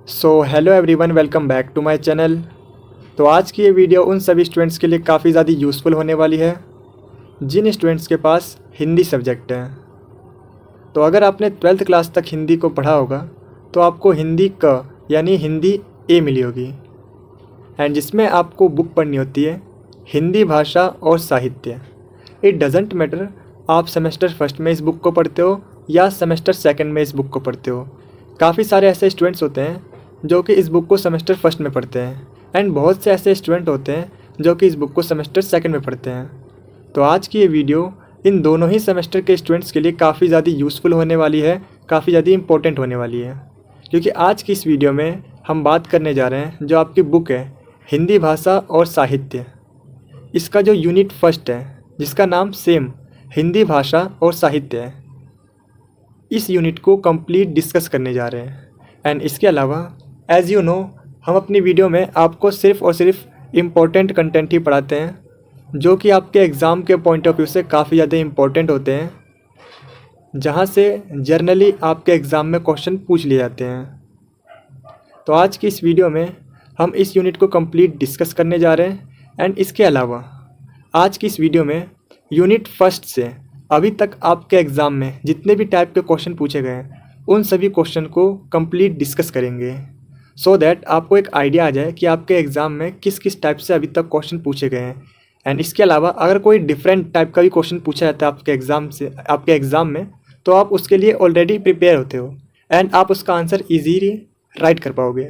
Hello everyone, welcome back to my channel. तो आज की ये वीडियो उन सभी स्टूडेंट्स के लिए काफ़ी ज़्यादा यूज़फुल होने वाली है जिन स्टूडेंट्स के पास हिंदी सब्जेक्ट है। तो अगर आपने 12th क्लास तक हिंदी को पढ़ा होगा तो आपको हिंदी क यानी हिंदी ए मिली होगी, एंड जिसमें आपको बुक पढ़नी होती है हिंदी भाषा और साहित्य। इट डजेंट मैटर आप सेमेस्टर फर्स्ट में इस बुक को पढ़ते हो या सेमेस्टर सेकंड में इस बुक को पढ़ते हो। काफ़ी सारे ऐसे स्टूडेंट्स होते हैं जो कि इस बुक को सेमेस्टर फर्स्ट में पढ़ते हैं, एंड बहुत से ऐसे स्टूडेंट होते हैं जो कि इस बुक को सेमेस्टर सेकंड में पढ़ते हैं। तो आज की ये वीडियो इन दोनों ही सेमेस्टर के स्टूडेंट्स के लिए काफ़ी ज़्यादा यूज़फुल होने वाली है, काफ़ी ज़्यादा इंपॉर्टेंट होने वाली है, क्योंकि आज की इस वीडियो में हम बात करने जा रहे हैं जो आपकी बुक है हिंदी भाषा और साहित्य। इसका जो यूनिट फर्स्ट है जिसका नाम सेम हिंदी भाषा और साहित्य है, इस यूनिट को कंप्लीट डिस्कस करने जा रहे हैं। एंड इसके अलावा एज़ यू नो हम अपनी वीडियो में आपको सिर्फ़ और सिर्फ इम्पोर्टेंट कंटेंट ही पढ़ाते हैं जो कि आपके एग्ज़ाम के पॉइंट ऑफ व्यू से काफ़ी ज़्यादा इम्पोर्टेंट होते हैं, जहाँ से जर्नली आपके एग्ज़ाम में क्वेश्चन पूछ लिए जाते हैं। तो आज की इस वीडियो में हम इस यूनिट को कंप्लीट डिस्कस करने जा रहे हैं। एंड इसके अलावा आज की इस वीडियो में यूनिट फर्स्ट से अभी तक आपके एग्ज़ाम में जितने भी टाइप के क्वेश्चन पूछे गए हैं उन सभी क्वेश्चन को कंप्लीट डिस्कस करेंगे, सो दैट आपको एक आइडिया आ जाए कि आपके एग्ज़ाम में किस किस टाइप से अभी तक क्वेश्चन पूछे गए हैं। एंड इसके अलावा अगर कोई डिफरेंट टाइप का भी क्वेश्चन पूछा जाता है आपके एग्ज़ाम में, तो आप उसके लिए ऑलरेडी प्रिपेयर होते हो एंड आप उसका आंसर ईजीली राइट कर पाओगे।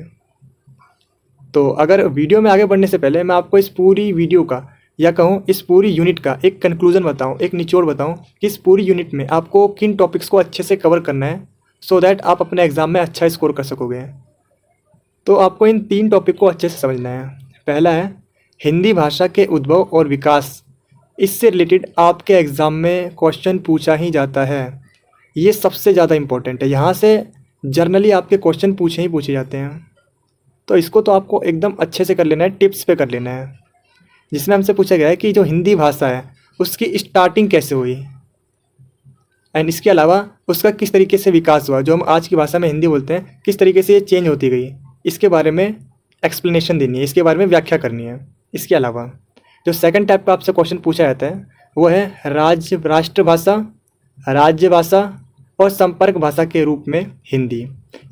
तो अगर वीडियो में आगे बढ़ने से पहले मैं आपको इस पूरी वीडियो का या कहूँ इस पूरी यूनिट का एक कंक्लूजन बताऊँ, एक निचोड़ बताऊँ कि इस पूरी यूनिट में आपको किन टॉपिक्स को अच्छे से कवर करना है, सो दैट आप अपने एग्ज़ाम में अच्छा स्कोर कर सकोगे। तो आपको इन 3 टॉपिक को अच्छे से समझना है। पहला है हिंदी भाषा के उद्भव और विकास। इससे रिलेटेड आपके एग्ज़ाम में क्वेश्चन पूछा ही जाता है, ये सबसे ज़्यादा इम्पोर्टेंट है। यहाँ से जर्नली आपके क्वेश्चन पूछे जाते हैं, तो इसको तो आपको एकदम अच्छे से कर लेना है, टिप्स पे कर लेना है। जिसमें हमसे पूछा गया है कि जो हिंदी भाषा है उसकी स्टार्टिंग कैसे हुई, एंड इसके अलावा उसका किस तरीके से विकास हुआ, जो हम आज की भाषा में हिंदी बोलते हैं, किस तरीके से ये चेंज होती गई, इसके बारे में एक्सप्लेनेशन देनी है, इसके बारे में व्याख्या करनी है। इसके अलावा जो सेकंड टाइप का आपसे क्वेश्चन पूछा जाता है वो है राष्ट्रभाषा, राज्य भाषा और संपर्क भाषा के रूप में हिंदी।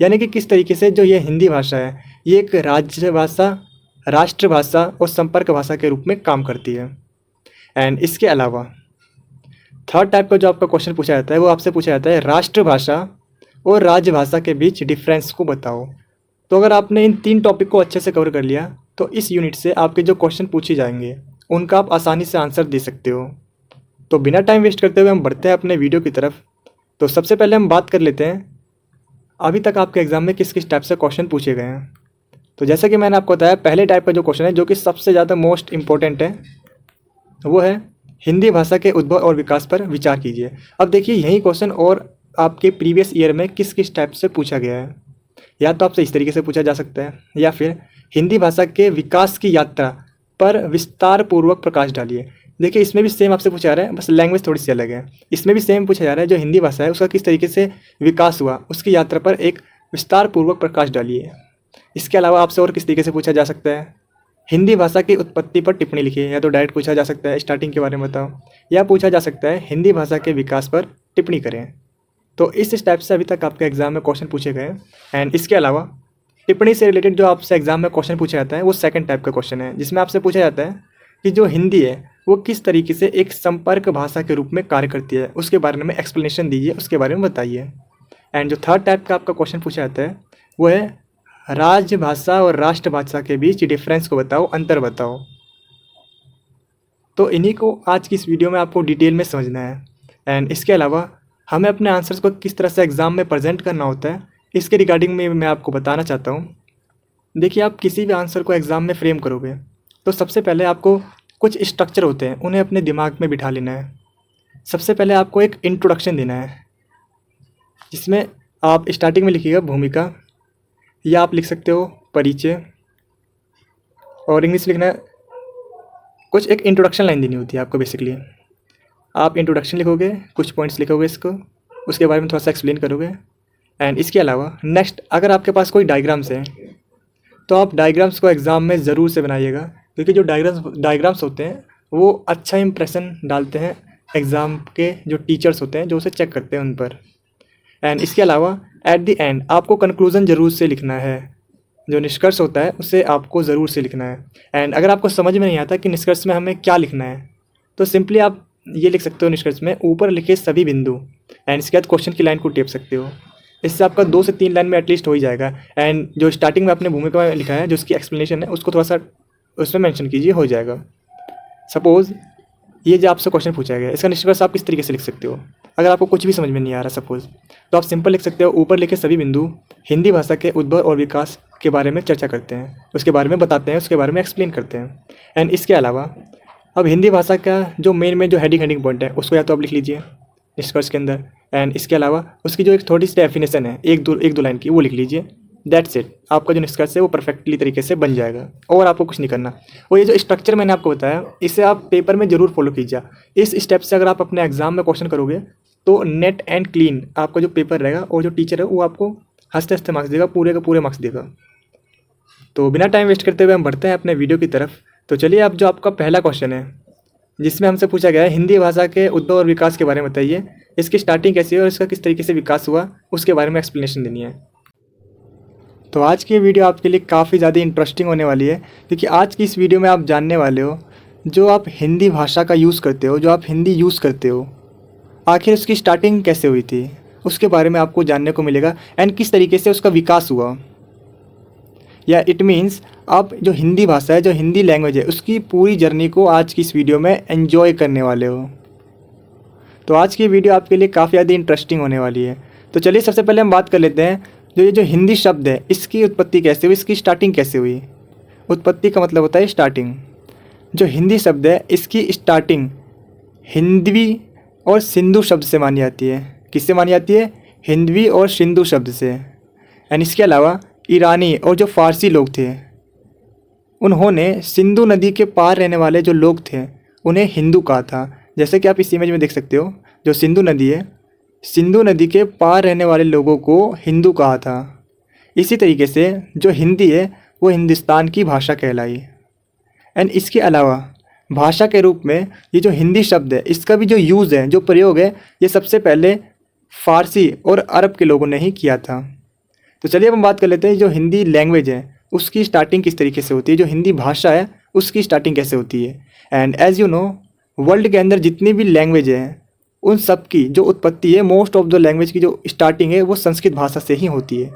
यानी कि किस तरीके से जो ये हिंदी भाषा है ये एक राज्य भाषा, राष्ट्रभाषा और संपर्क भाषा के रूप में काम करती है। एंड इसके अलावा थर्ड टाइप का जो आपका क्वेश्चन पूछा जाता है वो आपसे पूछा जाता है राष्ट्रभाषा और राजभाषा के बीच डिफरेंस को बताओ। तो अगर आपने इन 3 टॉपिक को अच्छे से कवर कर लिया तो इस यूनिट से आपके जो क्वेश्चन पूछे जाएंगे उनका आप आसानी से आंसर दे सकते हो। तो बिना टाइम वेस्ट करते हुए हम बढ़ते हैं अपने वीडियो की तरफ। तो सबसे पहले हम बात कर लेते हैं अभी तक आपके एग्ज़ाम में किस किस टाइप से क्वेश्चन पूछे गए हैं। तो जैसा कि मैंने आपको बताया, पहले टाइप का जो क्वेश्चन है जो कि सबसे ज़्यादा मोस्ट इम्पोर्टेंट है वो है हिंदी भाषा के उद्भव और विकास पर विचार कीजिए। अब देखिए यही क्वेश्चन और आपके प्रीवियस ईयर में किस किस टाइप से पूछा गया है। या तो आपसे इस तरीके से पूछा जा सकता है, या फिर हिंदी भाषा के विकास की यात्रा पर विस्तार पूर्वक प्रकाश डालिए। देखिए इसमें भी सेम आपसे पूछा जा रहा है, बस लैंग्वेज थोड़ी सी अलग है। इसमें भी सेम पूछा जा रहा है, जो हिंदी भाषा है उसका किस तरीके से विकास हुआ, उसकी यात्रा पर एक विस्तार पूर्वक प्रकाश डालिए। इसके अलावा आपसे और किस तरीके से पूछा जा सकता है, हिंदी भाषा की उत्पत्ति पर टिप्पणी लिखिए। या तो डायरेक्ट पूछा जा सकता है स्टार्टिंग के बारे में बताओ, या पूछा जा सकता है हिंदी भाषा के विकास पर टिप्पणी करें। तो इस टाइप से अभी तक आपके एग्जाम में क्वेश्चन पूछे गए। एंड इसके अलावा टिप्पणी से रिलेटेड जो आपसे एग्जाम में क्वेश्चन पूछा जाता है वो सेकंड टाइप का क्वेश्चन है, जिसमें आपसे पूछा जाता है कि जो हिंदी है वो किस तरीके से एक संपर्क भाषा के रूप में कार्य करती है, उसके बारे में एक्सप्लेनेशन दीजिए, उसके बारे में बताइए। एंड जो थर्ड टाइप का आपका क्वेश्चन पूछा जाता है वो है राजभाषा और राष्ट्रभाषा के बीच डिफरेंस को बताओ, अंतर बताओ। तो इन्हीं को आज की इस वीडियो में आपको डिटेल में समझना है। एंड इसके अलावा हमें अपने आंसर्स को किस तरह से एग्ज़ाम में प्रेजेंट करना होता है इसके रिगार्डिंग में मैं आपको बताना चाहता हूँ। देखिए आप किसी भी आंसर को एग्ज़ाम में फ्रेम करोगे तो सबसे पहले आपको कुछ स्ट्रक्चर होते हैं, उन्हें अपने दिमाग में बिठा लेना है। सबसे पहले आपको एक इंट्रोडक्शन देना है, जिसमें आप स्टार्टिंग में लिखिएगा भूमिका, या आप लिख सकते हो परिचय, और इंग्लिश लिखना है कुछ एक इंट्रोडक्शन लाइन देनी होती है आपको। बेसिकली आप इंट्रोडक्शन लिखोगे, कुछ पॉइंट्स लिखोगे इसको, उसके बारे में थोड़ा सा एक्सप्लेन करोगे। एंड इसके अलावा नेक्स्ट, अगर आपके पास कोई डायग्राम्स हैं तो आप डायग्राम्स को एग्ज़ाम में ज़रूर से बनाइएगा, क्योंकि जो डायग्राम्स होते हैं वो अच्छा इंप्रेशन डालते हैं एग्ज़ाम के जो टीचर्स होते हैं जो उसे चेक करते हैं उन पर। एंड इसके अलावा एट द एंड आपको कंक्लूज़न ज़रूर से लिखना है, जो निष्कर्ष होता है उसे आपको ज़रूर से लिखना है। एंड अगर आपको समझ में नहीं आता कि निष्कर्ष में हमें क्या लिखना है तो सिंपली आप ये लिख सकते हो निष्कर्ष में ऊपर लिखे सभी बिंदु, एंड इसके बाद क्वेश्चन की लाइन को टेप सकते हो। इससे आपका 2 से 3 लाइन में एटलीस्ट हो ही जाएगा। एंड जो स्टार्टिंग में आपने भूमिका में लिखा है जो उसकी एक्सप्लेनेशन है उसको थोड़ा सा उसमें मेंशन कीजिए, हो जाएगा। सपोज़ ये जो आपसे क्वेश्चन पूछा गया इसका निष्कर्ष आप किस तरीके से लिख सकते हो, अगर आपको कुछ भी समझ में नहीं आ रहा सपोज़, तो आप सिंपल लिख सकते हो ऊपर लिखे सभी बिंदु हिंदी भाषा के उद्भव और विकास के बारे में चर्चा करते हैं, उसके बारे में बताते हैं, उसके बारे में एक्सप्लेन करते हैं। एंड इसके अलावा अब हिंदी भाषा का जो मेन जो हेडिंग पॉइंट है उसको या तो आप लिख लीजिए निष्कर्ष के अंदर, एंड इसके अलावा उसकी जो एक थोड़ी सी डेफिनेशन है एक दो लाइन की वो लिख लीजिए। दैट्स इट, आपका जो निष्कर्ष है वो परफेक्टली तरीके से बन जाएगा और आपको कुछ नहीं करना। और ये जो स्ट्रक्चर मैंने आपको बताया इसे आप पेपर में ज़रूर फॉलो कीजिए। इस स्टेप से अगर आप अपने एग्जाम में क्वेश्चन करोगे तो नेट एंड क्लीन आपका जो पेपर रहेगा और जो टीचर है वो आपको हंसते हंसते मार्क्स देगा, पूरे का पूरे मार्क्स देगा। तो बिना टाइम वेस्ट करते हुए हम बढ़ते हैं अपने वीडियो की तरफ। तो चलिए, अब जो आपका पहला क्वेश्चन है जिसमें हमसे पूछा गया है हिंदी भाषा के उद्भव और विकास के बारे में बताइए, इसकी स्टार्टिंग कैसी है और इसका किस तरीके से विकास हुआ उसके बारे में एक्सप्लेनेशन देनी है। तो आज की वीडियो आपके लिए काफ़ी ज़्यादा इंटरेस्टिंग होने वाली है, क्योंकि आज की इस वीडियो में आप जानने वाले हो जो आप हिंदी भाषा का यूज़ करते हो, जो आप हिंदी यूज़ करते हो, आखिर उसकी स्टार्टिंग कैसे हुई थी उसके बारे में आपको जानने को मिलेगा, एंड किस तरीके से उसका विकास हुआ। या इट मीन्स आप जो हिंदी भाषा है, जो हिंदी लैंग्वेज है, उसकी पूरी जर्नी को आज की इस वीडियो में एंजॉय करने वाले हो। तो आज की वीडियो आपके लिए काफ़ी ज़्यादा इंटरेस्टिंग होने वाली है। तो चलिए सबसे पहले हम बात कर लेते हैं जो ये जो हिंदी शब्द है इसकी उत्पत्ति कैसे हुई, इसकी स्टार्टिंग कैसे हुई। उत्पत्ति का मतलब होता है स्टार्टिंग। जो हिंदी शब्द है इसकी स्टार्टिंग हिंदवी और सिंधु शब्द से मानी जाती है। किससे मानी जाती है? हिंदवी और सिंधु शब्द से। एंड इसके अलावा ईरानी और जो फ़ारसी लोग थे उन्होंने सिंधु नदी के पार रहने वाले जो लोग थे उन्हें हिंदू कहा था। जैसे कि आप इस इमेज में देख सकते हो, जो सिंधु नदी है, सिंधु नदी के पार रहने वाले लोगों को हिंदू कहा था। इसी तरीके से जो हिंदी है वो हिंदुस्तान की भाषा कहलाई। एंड इसके अलावा भाषा के रूप में ये जो हिंदी शब्द है इसका भी जो यूज़ है, जो प्रयोग है, ये सबसे पहले फ़ारसी और अरब के लोगों ने ही किया था। तो चलिए अब हम बात कर लेते हैं जो हिंदी लैंग्वेज है उसकी स्टार्टिंग किस तरीके से होती है, जो हिंदी भाषा है उसकी स्टार्टिंग कैसे होती है। And as you know, world के अंदर जितनी भी लैंग्वेज है उन सब की जो उत्पत्ति है, मोस्ट ऑफ द लैंग्वेज की जो स्टार्टिंग है वो संस्कृत भाषा से ही होती है।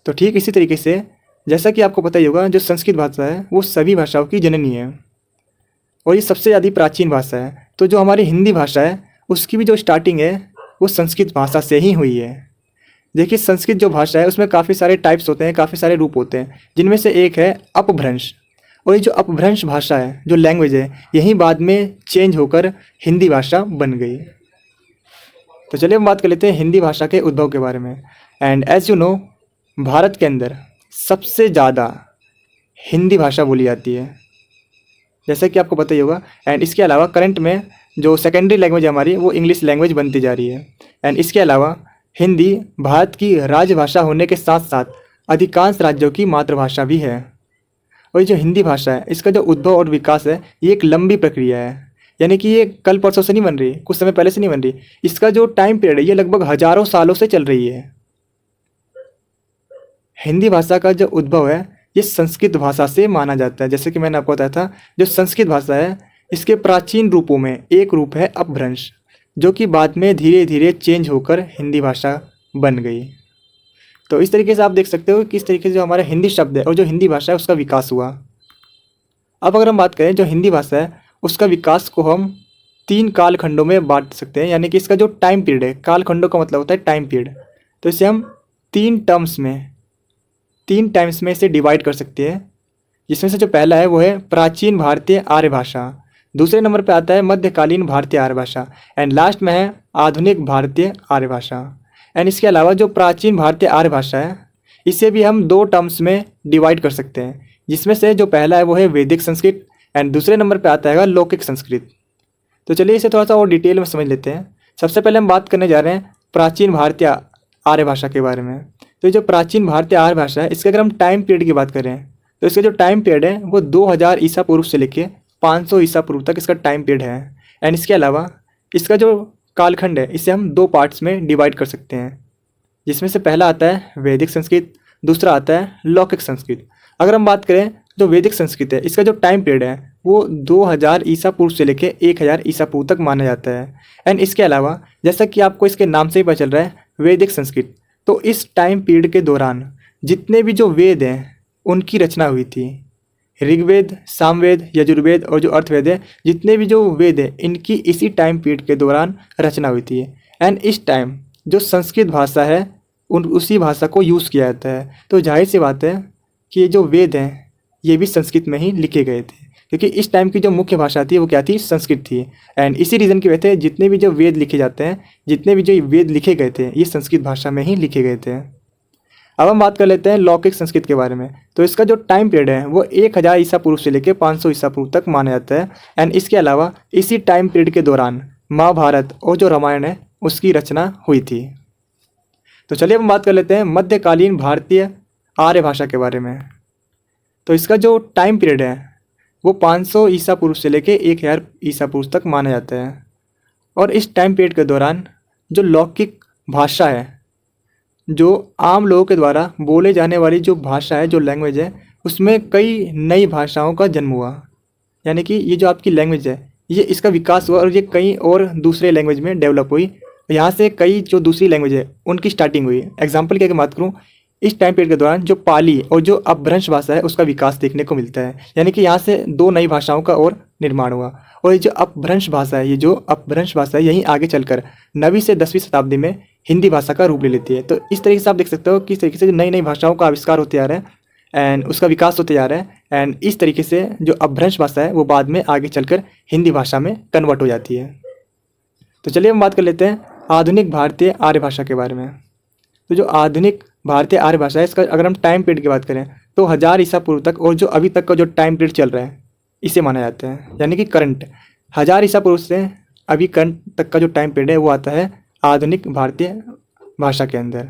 तो ठीक इसी तरीके से जैसा कि आपको पता ही होगा, जो संस्कृत भाषा है वो सभी भाषाओं की जननी है और ये सबसे ज़्यादा प्राचीन भाषा है। तो जो हमारी हिंदी भाषा है उसकी भी जो स्टार्टिंग है वो संस्कृत भाषा से ही हुई है। देखिए, संस्कृत जो भाषा है उसमें काफ़ी सारे टाइप्स होते हैं, काफ़ी सारे रूप होते हैं, जिनमें से एक है अपभ्रंश। और ये जो अपभ्रंश भाषा है, जो लैंग्वेज है, यही बाद में चेंज होकर हिंदी भाषा बन गई। तो चलिए हम बात कर लेते हैं हिंदी भाषा के उद्भव के बारे में। And as you know, Bharat के अंदर सबसे ज़्यादा हिंदी भाषा बोली जाती है, जैसा कि आपको पता ही होगा। एंड इसके अलावा करंट में जो सेकेंडरी लैंग्वेज है हमारी वो इंग्लिश लैंग्वेज बनती जा रही है। एंड इसके अलावा हिंदी भारत की राजभाषा होने के साथ साथ अधिकांश राज्यों की मातृभाषा भी है। और ये जो हिंदी भाषा है इसका जो उद्भव और विकास है ये एक लंबी प्रक्रिया है, यानी कि ये कल परसों से नहीं बन रही, कुछ समय पहले से नहीं बन रही। इसका जो टाइम पीरियड है ये लगभग हजारों सालों से चल रही है। हिंदी भाषा का जो उद्भव है ये संस्कृत भाषा से माना जाता है। जैसे कि मैंने आपको बताया था, जो संस्कृत भाषा है इसके प्राचीन रूपों में एक रूप है अपभ्रंश, जो कि बाद में धीरे धीरे चेंज होकर हिंदी भाषा बन गई। तो इस तरीके से आप देख सकते हो कि किस तरीके से जो हमारा हिंदी शब्द है और जो हिंदी भाषा है उसका विकास हुआ। अब अगर हम बात करें जो हिंदी भाषा है उसका विकास को हम 3 कालखंडों में बांट सकते हैं, यानी कि इसका जो टाइम पीरियड है, कालखंडों का मतलब होता है टाइम पीरियड, तो इसे हम 3 टाइम्स में इसे डिवाइड कर सकते हैं। जिसमें से जो पहला है वो है प्राचीन भारतीय आर्य भाषा, दूसरे नंबर पे आता है मध्यकालीन भारतीय आर्य भाषा, एंड लास्ट में है आधुनिक भारतीय आर्य भाषा। एंड इसके अलावा जो प्राचीन भारतीय आर्य भाषा है इसे भी हम 2 टर्म्स में डिवाइड कर सकते हैं, जिसमें से जो पहला है वो है वैदिक संस्कृत एंड दूसरे नंबर पे आता है लौकिक संस्कृत। तो चलिए इसे थोड़ा सा और डिटेल में समझ लेते हैं। सबसे पहले हम बात करने जा रहे हैं प्राचीन भारतीय आर्य भाषा के बारे में। तो जो प्राचीन भारतीय आर्य भाषा है, इसके अगर हम टाइम पीरियड की बात करें तो इसका जो टाइम पीरियड है वो 2000 ईसा पूर्व से लेके 500 ईसा पूर्व तक इसका टाइम पीरियड है। एंड इसके अलावा इसका जो कालखंड है इसे हम 2 पार्ट्स में डिवाइड कर सकते हैं, जिसमें से पहला आता है वैदिक संस्कृत, दूसरा आता है लौकिक संस्कृत। अगर हम बात करें जो वैदिक संस्कृत है, इसका जो टाइम पीरियड है वो 2000 ईसा पूर्व से लेके 1000 ईसा पूर्व तक माना जाता है। एंड इसके अलावा जैसा कि आपको इसके नाम से ही पता चल रहा है वैदिक संस्कृत, तो इस टाइम पीरियड के दौरान जितने भी जो वेद हैं उनकी रचना हुई थी। ऋग्वेद, सामवेद, यजुर्वेद और जो अर्थवेद है, जितने भी जो वेद है इनकी इसी टाइम पीरियड के दौरान रचना हुई थी। एंड इस टाइम जो संस्कृत भाषा है उसी भाषा को यूज़ किया जाता है। तो जाहिर सी बात है कि ये जो वेद हैं ये भी संस्कृत में ही लिखे गए थे, क्योंकि इस टाइम की जो मुख्य भाषा थी वो क्या थी, संस्कृत थी। एंड इसी रीज़न की वजह से जितने भी जो वेद लिखे जाते हैं, जितने भी जो वेद लिखे गए थे ये संस्कृत भाषा में ही लिखे गए थे। अब हम बात कर लेते हैं लौकिक संस्कृत के बारे में। तो इसका जो टाइम पीरियड है वो 1000 ईसा पूर्व से लेकर 500 ईसा पूर्व तक माना जाता है। एंड इसके अलावा इसी टाइम पीरियड के दौरान महाभारत और जो रामायण है उसकी रचना हुई थी। तो चलिए हम बात कर लेते हैं मध्यकालीन भारतीय आर्य भाषा के बारे में। तो इसका जो टाइम पीरियड है वो 500 ईसा पूर्व से लेके 1000 ईसा पूर्व तक माना जाता है। और इस टाइम पीरियड के दौरान जो लौकिक भाषा है, जो आम लोगों के द्वारा बोले जाने वाली जो भाषा है, जो लैंग्वेज है, उसमें कई नई भाषाओं का जन्म हुआ। यानी कि ये जो आपकी लैंग्वेज है ये इसका विकास हुआ और ये कई और दूसरे लैंग्वेज में डेवलप हुई। यहाँ से कई जो दूसरी लैंग्वेज है उनकी स्टार्टिंग हुई। एग्जाम्पल की अगर बात करूँ, इस टाइम पीरियड के दौरान जो पाली और जो अपभ्रंश भाषा है उसका विकास देखने को मिलता है। यानी कि यहाँ से 2 नई भाषाओं का और निर्माण हुआ। और ये जो अपभ्रंश भाषा है, ये जो अपभ्रंश भाषा है यहीं आगे चलकर 9वीं से 10वीं शताब्दी में हिंदी भाषा का रूप ले लेती है। तो इस तरीके से आप देख सकते हो किस तरीके से नई नई भाषाओं का आविष्कार होते जा रहा है एंड उसका विकास होते जा रहा है। एंड इस तरीके से जो अपभ्रंश भाषा है वो बाद में आगे चलकर हिंदी भाषा में कन्वर्ट हो जाती है। तो चलिए हम बात कर लेते हैं आधुनिक भारतीय आर्य भाषा के बारे में। तो जो आधुनिक भारतीय आर्य भाषा है इसका अगर हम टाइम पीरियड की बात करें तो 1000 ईसा पूर्व तक और जो अभी तक का जो टाइम पीरियड चल रहा है इसे माना जाता है। यानी कि करंट 1000 ईसा पूर्व से अभी करंट तक का जो टाइम पीरियड है वो आता है आधुनिक भारतीय भाषा के अंदर।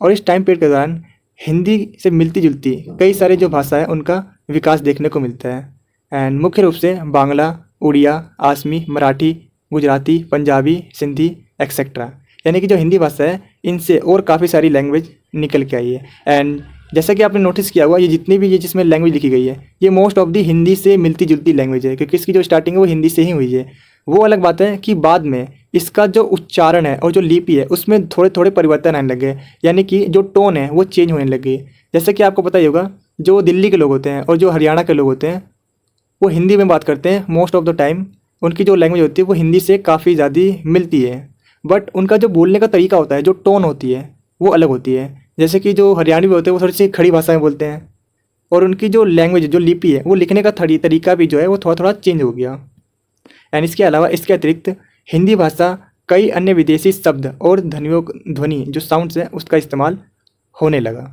और इस टाइम पीरियड के दौरान हिंदी से मिलती जुलती कई सारे जो भाषा है उनका विकास देखने को मिलता है। एंड मुख्य रूप से बांग्ला, उड़िया, आसमी, मराठी, गुजराती, पंजाबी, सिंधी एक्सेट्रा। यानी कि जो हिंदी भाषा है इनसे और काफ़ी सारी लैंग्वेज निकल के आई है। एंड जैसा कि आपने नोटिस किया हुआ, ये जितनी भी ये जिसमें लैंग्वेज लिखी गई है ये मोस्ट ऑफ दी हिंदी से मिलती जुलती लैंग्वेज है, क्योंकि इसकी जो स्टार्टिंग है वो हिंदी से ही हुई है। वो अलग बात है कि बाद में इसका जो उच्चारण है और जो लिपि है उसमें थोड़े थोड़े परिवर्तन आने लगे। यानी कि जो टोन है वो चेंज होने लगी। जैसे कि आपको पता ही होगा, जो दिल्ली के लोग होते हैं और जो हरियाणा के लोग होते हैं वो हिंदी में बात करते हैं मोस्ट ऑफ द टाइम। उनकी जो लैंग्वेज होती है वो हिंदी से काफ़ी ज़्यादा मिलती है, बट उनका जो बोलने का तरीका होता है, जो टोन होती है वो अलग होती है। जैसे कि जो हरियाणवी होते हैं वो थोड़ी सी खड़ी भाषा में बोलते हैं और उनकी जो लैंग्वेज, जो लिपि है, वो लिखने का तरीका भी जो है वो थोड़ा थोड़ा चेंज हो गया। एंड इसके अलावा इसके अतिरिक्त हिंदी भाषा कई अन्य विदेशी शब्द और ध्वनि जो साउंड्स है उसका इस्तेमाल होने लगा।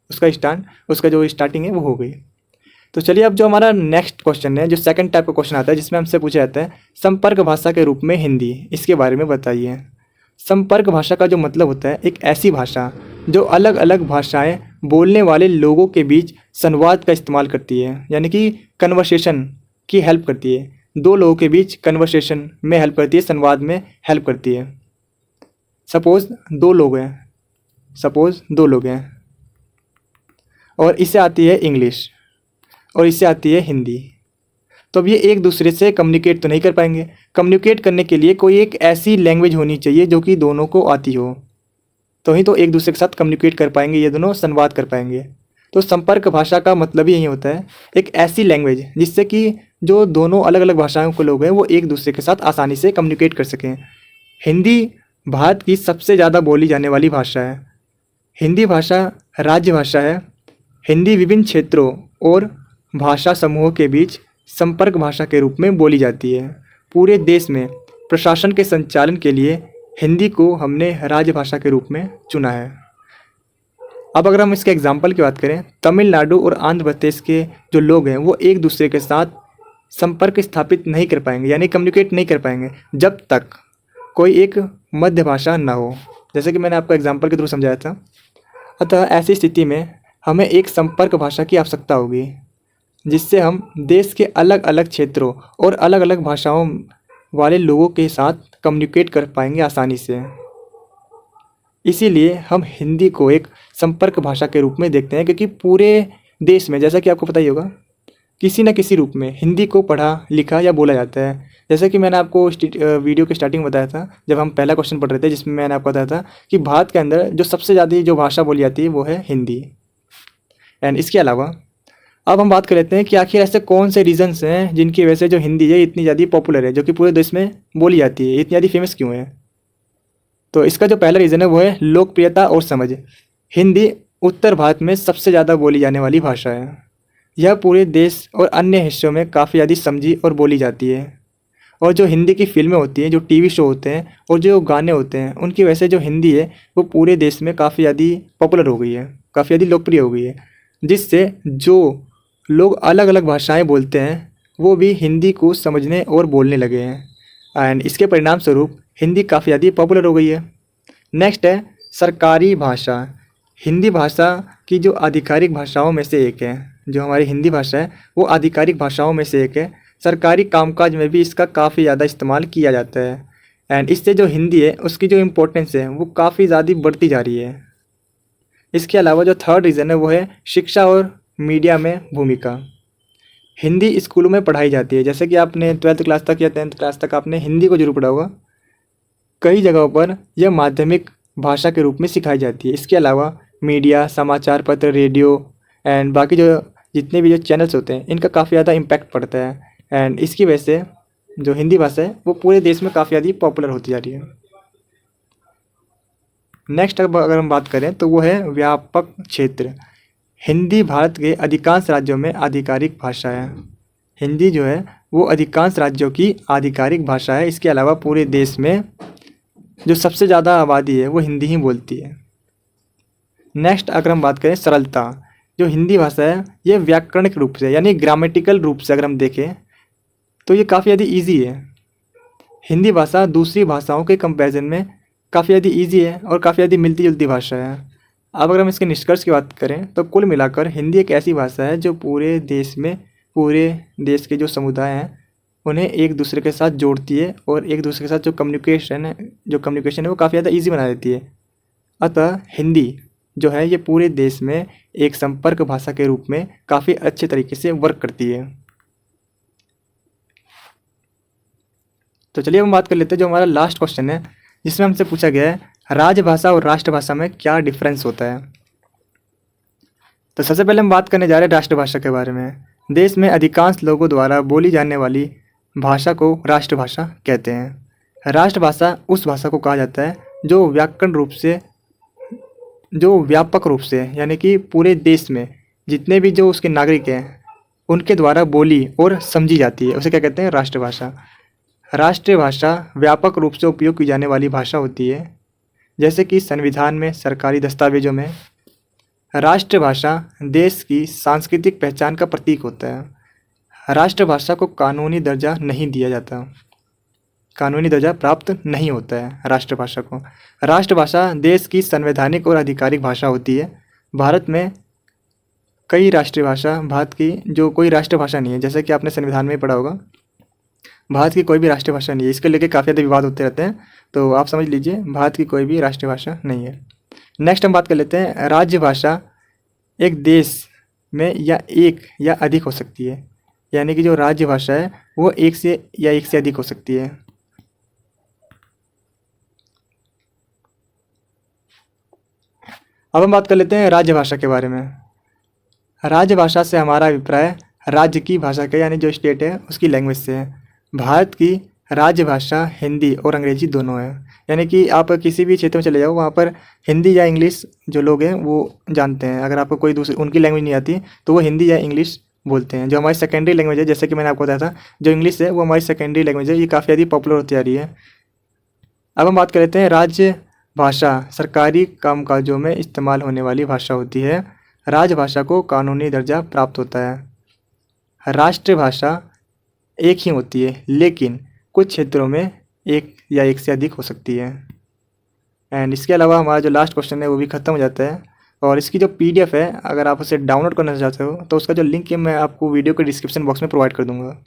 उसका जो स्टार्टिंग है वो हो गई। तो चलिए अब जो हमारा नेक्स्ट क्वेश्चन है, जो सेकंड टाइप का क्वेश्चन आता है जिसमें हमसे पूछा जाता है संपर्क भाषा के रूप में हिंदी, इसके बारे में बताइए। संपर्क भाषा का जो मतलब होता है एक ऐसी भाषा जो अलग अलग भाषाएं बोलने वाले लोगों के बीच संवाद का इस्तेमाल करती है। यानी कि कन्वर्सेशन की हेल्प करती है, 2 लोगों के बीच कन्वर्सेशन में हेल्प करती है, संवाद में हेल्प करती है। सपोज़ 2 लोग हैं और इससे आती है इंग्लिश और इससे आती है हिंदी। तो अब ये एक दूसरे से कम्युनिकेट तो नहीं कर पाएंगे। कम्युनिकेट करने के लिए कोई एक ऐसी लैंग्वेज होनी चाहिए जो कि दोनों को आती हो, तो ही तो एक दूसरे के साथ कम्युनिकेट कर पाएंगे, ये दोनों संवाद कर पाएंगे। तो संपर्क भाषा का मतलब ही यही होता है, एक ऐसी लैंग्वेज जिससे कि जो दोनों अलग अलग भाषाओं के लोग हैं वो एक दूसरे के साथ आसानी से कम्युनिकेट कर सकें। हिंदी भारत की सबसे ज़्यादा बोली जाने वाली भाषा है। हिंदी भाषा राज्य भाषा है। हिंदी विभिन्न क्षेत्रों और भाषा समूहों के बीच संपर्क भाषा के रूप में बोली जाती है। पूरे देश में प्रशासन के संचालन के लिए हिंदी को हमने राजभाषा के रूप में चुना है। अब अगर हम इसके एग्जाम्पल की बात करें, तमिलनाडु और आंध्र प्रदेश के जो लोग हैं वो एक दूसरे के साथ संपर्क स्थापित नहीं कर पाएंगे, यानी कम्युनिकेट नहीं कर पाएंगे जब तक कोई एक मध्य भाषा ना हो। जैसे कि मैंने आपको एग्जाम्पल के थ्रू समझाया था। अतः ऐसी स्थिति में हमें एक संपर्क भाषा की आवश्यकता होगी, जिससे हम देश के अलग अलग क्षेत्रों और अलग अलग भाषाओं वाले लोगों के साथ कम्युनिकेट कर पाएंगे आसानी से। इसीलिए हम हिंदी को एक संपर्क भाषा के रूप में देखते हैं, क्योंकि पूरे देश में, जैसा कि आपको पता ही होगा, किसी न किसी रूप में हिंदी को पढ़ा लिखा या बोला जाता है। जैसा कि मैंने आपको वीडियो के स्टार्टिंग में बताया था, जब हम पहला क्वेश्चन पढ़ रहे थे, जिसमें मैंने आपको बताया था कि भारत के अंदर जो सबसे ज़्यादा जो भाषा बोली जाती है वो है हिंदी। एंड इसके अलावा अब हम बात कर लेते हैं कि आखिर ऐसे कौन से रीजन्स हैं जिनकी वजह से जो हिंदी है इतनी ज़्यादा पॉपुलर है, जो कि पूरे देश में बोली जाती है, इतनी ज़्यादा फेमस क्यों है। तो इसका जो पहला रीज़न है वो है लोकप्रियता और समझ। हिंदी उत्तर भारत में सबसे ज़्यादा बोली जाने वाली भाषा है। यह पूरे देश और अन्य हिस्सों में काफ़ी ज़्यादा समझी और बोली जाती है। और जो हिंदी की फिल्में होती हैं, जो टीवी शो होते हैं और जो गाने होते हैं, उनकी वजह से जो हिंदी है वो पूरे देश में काफ़ी ज़्यादा पॉपुलर हो गई है, काफ़ी ज़्यादा लोकप्रिय हो गई है, जिससे जो लोग अलग अलग भाषाएं बोलते हैं वो भी हिंदी को समझने और बोलने लगे हैं। एंड इसके परिणाम स्वरूप हिंदी काफ़ी ज़्यादा पॉपुलर हो गई है। नेक्स्ट है सरकारी भाषा। हिंदी भाषा की जो आधिकारिक भाषाओं में से एक है, जो हमारी हिंदी भाषा है वो आधिकारिक भाषाओं में से एक है। सरकारी कामकाज में भी इसका काफ़ी ज़्यादा इस्तेमाल किया जाता है। एंड इससे जो हिंदी है उसकी जो इम्पोर्टेंस है वो काफ़ी ज़्यादा बढ़ती जा रही है। इसके अलावा जो थर्ड रीज़न है वो है शिक्षा और मीडिया में भूमिका। हिंदी स्कूलों में पढ़ाई जाती है, जैसे कि आपने 12th क्लास तक या 10th क्लास तक आपने हिंदी को जरूर पढ़ा होगा। कई जगहों पर यह माध्यमिक भाषा के रूप में सिखाई जाती है। इसके अलावा मीडिया, समाचार पत्र, रेडियो एंड बाकी जो जितने भी जो चैनल्स होते हैं इनका काफ़ी ज़्यादा इम्पैक्ट पड़ता है। एंड इसकी वजह से जो हिंदी भाषा है वो पूरे देश में काफ़ी ज़्यादा पॉपुलर होती जा रही है। नेक्स्ट अब अगर हम बात करें तो वो है व्यापक क्षेत्र। हिंदी भारत के अधिकांश राज्यों में आधिकारिक भाषा है। हिंदी जो है वो अधिकांश राज्यों की आधिकारिक भाषा है। इसके अलावा पूरे देश में जो सबसे ज़्यादा आबादी है वो हिंदी ही बोलती है। नेक्स्ट अगर हम बात करें सरलता, जो हिंदी भाषा है ये व्याकरणिक रूप से यानी ग्रामेटिकल रूप से अगर हम देखें तो ये काफ़ी ज़्यादा ईजी है। हिंदी भाषा दूसरी भाषाओं के कंपैरिजन में काफ़ी ज़्यादा ईजी है और काफ़ी ज़्यादा मिलती जुलती भाषा है। अब अगर हम इसके निष्कर्ष की बात करें तो कुल मिलाकर हिंदी एक ऐसी भाषा है जो पूरे देश के जो समुदाय हैं उन्हें एक दूसरे के साथ जोड़ती है और एक दूसरे के साथ जो कम्युनिकेशन है वो काफ़ी ज़्यादा ईजी बना देती है। अतः हिंदी जो है ये पूरे देश में एक संपर्क भाषा के रूप में काफ़ी अच्छे तरीके से वर्क करती है। तो चलिए हम बात कर लेते हैं जो हमारा लास्ट क्वेश्चन है, जिसमें हमसे पूछा गया है राजभाषा और राष्ट्रभाषा में क्या डिफरेंस होता है। तो सबसे पहले हम बात करने जा रहे हैं राष्ट्रभाषा के बारे में। देश में अधिकांश लोगों द्वारा बोली जाने वाली भाषा को राष्ट्रभाषा कहते हैं। राष्ट्रभाषा उस भाषा को कहा जाता है जो व्यापक रूप से यानी कि पूरे देश में जितने भी जो उसके नागरिक हैं उनके द्वारा बोली और समझी जाती है, उसे क्या कहते हैं, राष्ट्रभाषा। राष्ट्रीय भाषा व्यापक रूप से उपयोग की जाने वाली भाषा होती है, जैसे कि संविधान में, सरकारी दस्तावेजों में। राष्ट्रभाषा देश की सांस्कृतिक पहचान का प्रतीक होता है। राष्ट्रभाषा को कानूनी दर्जा नहीं दिया जाता, कानूनी दर्जा प्राप्त नहीं होता है राष्ट्रभाषा को। राष्ट्रभाषा देश की संवैधानिक और आधिकारिक भाषा होती है। भारत में कई राष्ट्रीय भाषा, भारत की जो कोई राष्ट्रभाषा नहीं है, जैसे कि आपने संविधान में पढ़ा होगा, भारत की कोई भी राष्ट्रीय भाषा नहीं है। इसके लेके काफ़ी ज़्यादा विवाद होते रहते हैं, तो आप समझ लीजिए भारत की कोई भी राष्ट्रीय भाषा नहीं है। नेक्स्ट हम बात कर लेते हैं राज्य भाषा। एक देश में एक या अधिक हो सकती है, यानी कि जो राज्य भाषा है वो एक से अधिक हो सकती है। अब हम बात कर लेते हैं राज्य भाषा के बारे में। राज्य भाषा से हमारा अभिप्राय राज्य की भाषा का, यानी जो स्टेट है उसकी लैंग्वेज से है। भारत की राज्य भाषा हिंदी और अंग्रेजी दोनों है, यानी कि आप किसी भी क्षेत्र में चले जाओ वहाँ पर हिंदी या इंग्लिश जो लोग हैं वो जानते हैं। अगर आपको कोई दूसरी उनकी लैंग्वेज नहीं आती तो वो हिंदी या इंग्लिश बोलते हैं। जो हमारी सेकेंडरी लैंग्वेज है, जैसे कि मैंने आपको बताया था, जो इंग्लिश है वो हमारी सेकेंडरी लैंग्वेज है, ये काफ़ी ज़्यादा पॉपुलर होती जा रही है। अब हम बात कर लेते हैं राज्य भाषा सरकारी कामकाजों में इस्तेमाल होने वाली भाषा होती है। राजभाषा को कानूनी दर्जा प्राप्त होता है। राष्ट्रीय भाषा एक ही होती है, लेकिन कुछ क्षेत्रों में एक या एक से अधिक हो सकती है। एंड इसके अलावा हमारा जो लास्ट क्वेश्चन है वो भी ख़त्म हो जाता है। और इसकी जो PDF है, अगर आप उसे डाउनलोड करना चाहते हो तो उसका जो लिंक है मैं आपको वीडियो के डिस्क्रिप्शन बॉक्स में प्रोवाइड कर दूँगा।